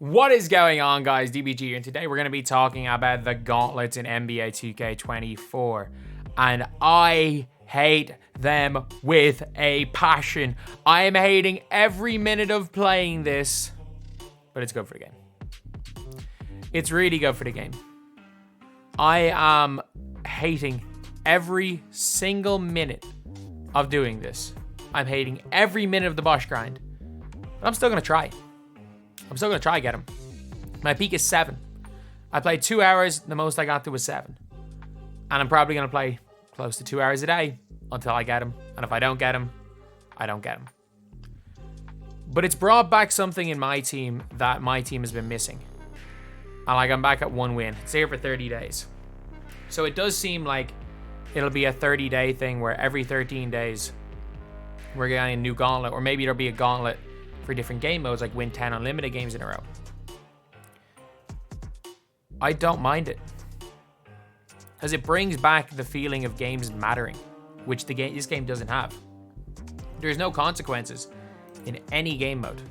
What is going on, guys? DBG here, and today we're going to be talking about the gauntlets in NBA 2K24. And I hate them with a passion. I am hating every minute of playing this, but it's good for the game. It's really good for the game. I am hating every single minute of doing this. I'm hating every minute of the bosh grind, but I'm still going to try. I'm still going to try to get him. My peak is 7. I played 2 hours. The most I got to was 7. And I'm probably going to play close to 2 hours a day until I get him. And if I don't get him, I don't get him. But it's brought back something in my team that my team has been missing. And like, I'm back at 1 win. It's here for 30 days. So it does seem like it'll be a 30-day thing where every 13 days we're getting a new gauntlet. Or maybe there'll be a gauntlet for different game modes, like win 10 unlimited games in a row. I don't mind it, because it brings back the feeling of games mattering, which this game doesn't have. There's no consequences in any game mode.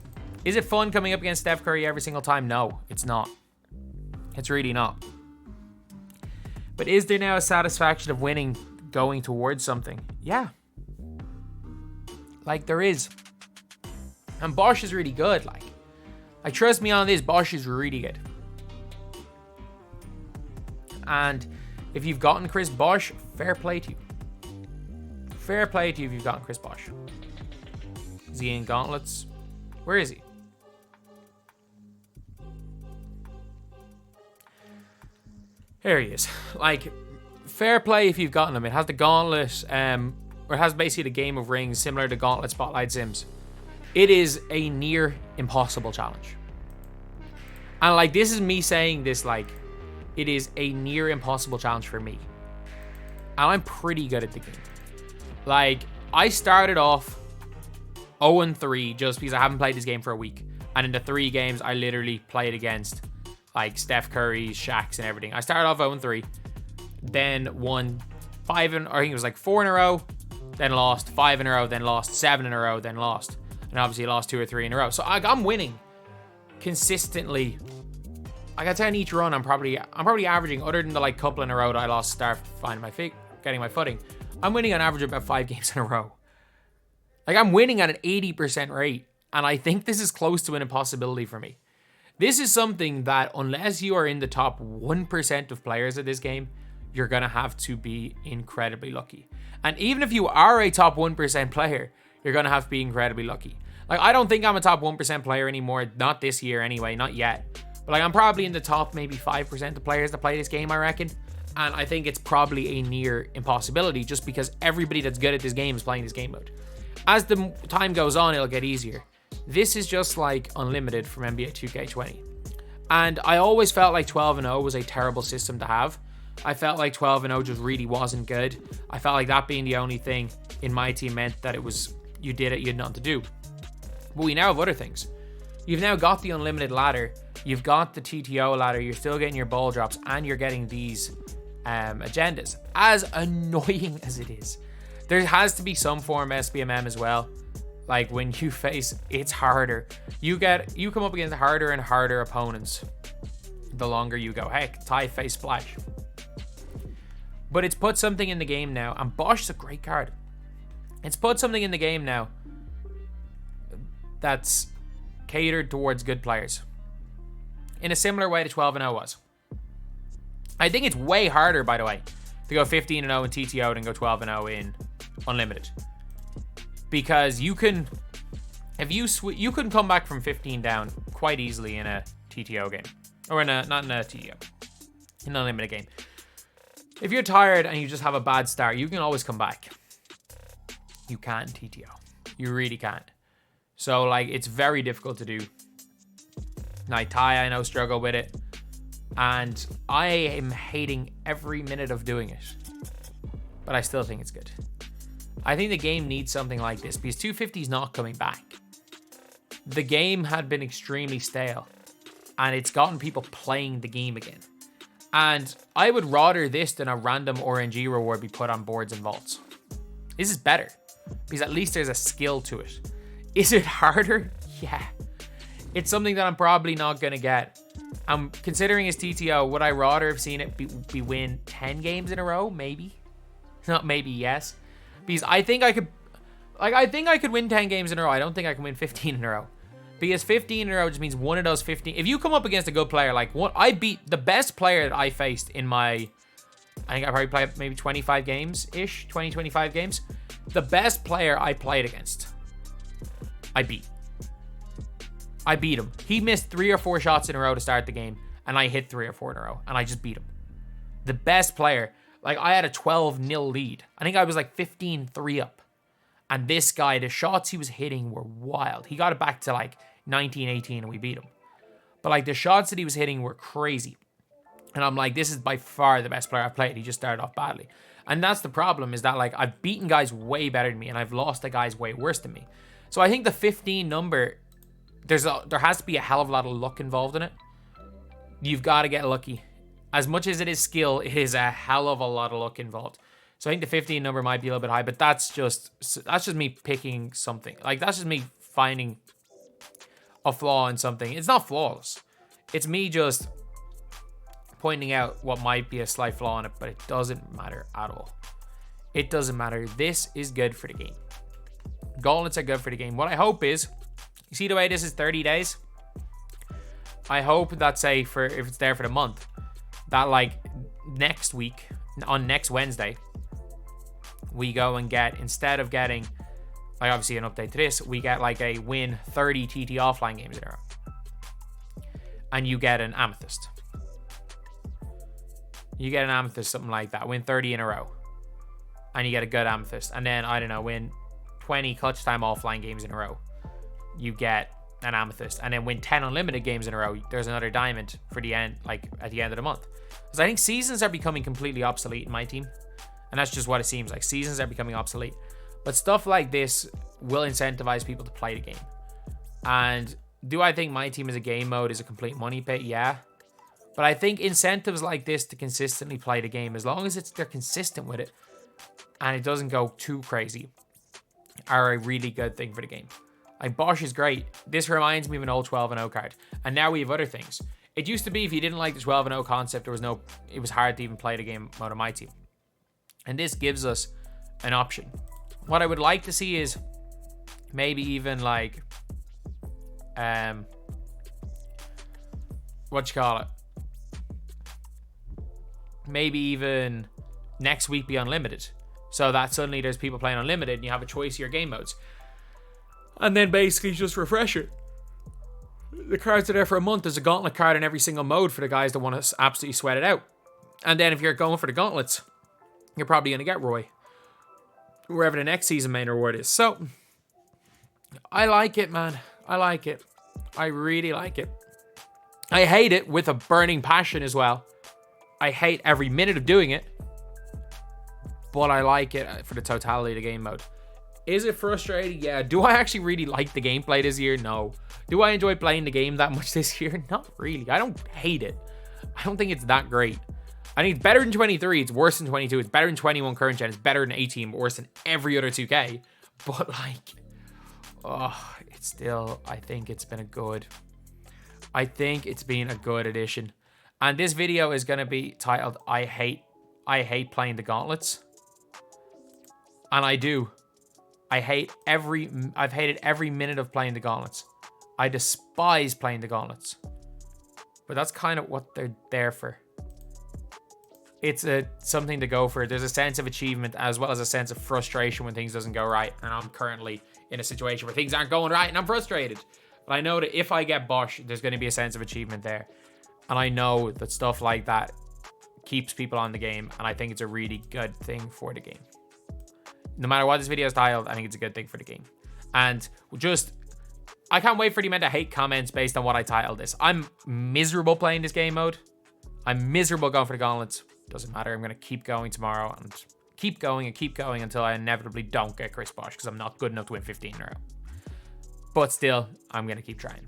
Is it fun coming up against Steph Curry every single time? No, it's not. It's really not. But is there now a satisfaction of winning, going towards something? Yeah. Like, there is. And Bosh is really good. Like, trust me on this, Bosh is really good. And if you've gotten Chris Bosh, fair play to you. Fair play to you if you've gotten Chris Bosh. Is he in gauntlets? Where is he? There he is. Like, fair play if you've gotten him. It has the gauntlet, or it has basically the Game of Rings, similar to Gauntlet Spotlight Sims. It is a near impossible challenge. And like, this is me saying this, like, it is a near impossible challenge for me. And I'm pretty good at the game. Like, I started off 0-3 just because I haven't played this game for a week. And in the 3 games, I literally played against, like, Steph Curry's, Shaq's, and everything. I started off 0-3, then won 5, I think it was like 4 in a row, then lost 5 in a row, then lost 7 in a row, then lost. And obviously lost 2 or 3 in a row. So I'm winning consistently. I got 10 each run. I'm probably averaging, other than the like couple in a row that I lost, start finding my feet, getting my footing. I'm winning on average about 5 games in a row. Like, I'm winning at an 80% rate. And I think this is close to an impossibility for me. This is something that, unless you are in the top 1% of players of this game, you're going to have to be incredibly lucky. And even if you are a top 1% player, you're going to have to be incredibly lucky. Like, I don't think I'm a top 1% player anymore. Not this year anyway, not yet. But like, I'm probably in the top maybe 5% of players that play this game, I reckon. And I think it's probably a near impossibility just because everybody that's good at this game is playing this game mode. As the time goes on, it'll get easier. This is just like unlimited from NBA 2K20. And I always felt like 12-0 was a terrible system to have. I felt like 12-0 just really wasn't good. I felt like that being the only thing in my team meant that it was, you did it, you had nothing to do. But we now have other things. You've now got the unlimited ladder. You've got the TTO ladder. You're still getting your ball drops, and you're getting these agendas. As annoying as it is, there has to be some form of SBMM as well. Like, when you face, it's harder. You come up against harder and harder opponents the longer you go. Heck, tie, face, splash. But it's put something in the game now, and Bosh is a great card. It's put something in the game now that's catered towards good players in a similar way to 12-0 was. I think it's way harder, by the way, to go 15-0 in TTO than go 12-0 in Unlimited, because you can, if you can come back from 15 down quite easily in a TTO game, or not in a TTO, in an Unlimited game. If you're tired and you just have a bad start, you can always come back. You can't in TTO. You really can't. So, like, it's very difficult to do. Night Tie, I know, struggle with it. And I am hating every minute of doing it. But I still think it's good. I think the game needs something like this, because 250 is not coming back. The game had been extremely stale, and it's gotten people playing the game again. And I would rather this than a random RNG reward be put on boards and vaults. This is better, because at least there's a skill to it. Is it harder? Yeah. It's something that I'm probably not going to get. Considering his TTO, would I rather have seen it be win 10 games in a row? Maybe. Not maybe, yes. Because I think I could... Like, I think I could win 10 games in a row. I don't think I can win 15 in a row. Because 15 in a row just means one of those 15... If you come up against a good player, like, what I beat the best player that I faced in my... I think I probably played maybe 25 games-ish. 20, 25 games. The best player I played against, I beat. I beat him. He missed 3 or 4 shots in a row to start the game, and I hit 3 or 4 in a row, and I just beat him. The best player. Like, I had a 12-0 lead. I think I was like 15-3 up. And this guy, the shots he was hitting were wild. He got it back to like 19-18, and we beat him. But like, the shots that he was hitting were crazy. And I'm like, this is by far the best player I've played. He just started off badly. And that's the problem, is that like, I've beaten guys way better than me, and I've lost to guys way worse than me. So I think the 15 number... There has to be a hell of a lot of luck involved in it. You've got to get lucky. As much as it is skill, it is a hell of a lot of luck involved. So I think the 15 number might be a little bit high, but that's just me picking something. Like, that's just me finding a flaw in something. It's not flawless. It's me just pointing out what might be a slight flaw in it, but it doesn't matter at all. It doesn't matter. This is good for the game. Gauntlets are good for the game. What I hope is... You see the way this is 30 days? I hope that, say, if it's there for the month, that like next week, on next Wednesday, we go and get, instead of getting, like obviously an update to this, we get like a win 30 TT offline games in a row. And you get an amethyst. You get an amethyst, something like that. Win 30 in a row. And you get a good amethyst. And then, I don't know, win 20 clutch time offline games in a row. You get an amethyst, and then win 10 unlimited games in a row, there's another diamond for the end, like at the end of the month. Because I think seasons are becoming completely obsolete in my team, and that's just what it seems like. Seasons are becoming obsolete, but stuff like this will incentivize people to play the game. And do I think my team as a game mode is a complete money pit? Yeah, but I think incentives like this to consistently play the game, as long as they're consistent with it and it doesn't go too crazy, are a really good thing for the game. Like, Bosh is great. This reminds me of an old 12-0 card. And now we have other things. It used to be, if you didn't like the 12-0 concept, it was hard to even play the game mode of my team. And this gives us an option. What I would like to see is maybe even like, maybe even next week be unlimited. So that suddenly there's people playing unlimited and you have a choice of your game modes. And then basically just refresh it. The cards are there for a month. There's a gauntlet card in every single mode for the guys that want to absolutely sweat it out. And then if you're going for the gauntlets, you're probably going to get Roy. Wherever the next season main reward is. So, I like it, man. I like it. I really like it. I hate it with a burning passion as well. I hate every minute of doing it. But I like it for the totality of the game mode. Is it frustrating? Yeah. Do I actually really like the gameplay this year? No. Do I enjoy playing the game that much this year? Not really. I don't hate it. I don't think it's that great. I think it's better than 23. It's worse than 22. It's better than 21 current gen. It's better than 18. Worse than every other 2K. But like, oh, it's still, I think it's been a good addition. And this video is going to be titled, I hate playing the gauntlets. And I do. I've hated every minute of playing the gauntlets. I despise playing the gauntlets. But that's kind of what they're there for. It's something to go for. There's a sense of achievement as well as a sense of frustration when things doesn't go right. And I'm currently in a situation where things aren't going right and I'm frustrated. But I know that if I get Bosh, there's going to be a sense of achievement there. And I know that stuff like that keeps people on the game. And I think it's a really good thing for the game. No matter what this video is titled, I think it's a good thing for the game. And I can't wait for the amount of hate comments based on what I titled this. I'm miserable playing this game mode. I'm miserable going for the gauntlets. Doesn't matter. I'm going to keep going tomorrow and keep going until I inevitably don't get Chris Bosh because I'm not good enough to win 15 in a row. But still, I'm going to keep trying.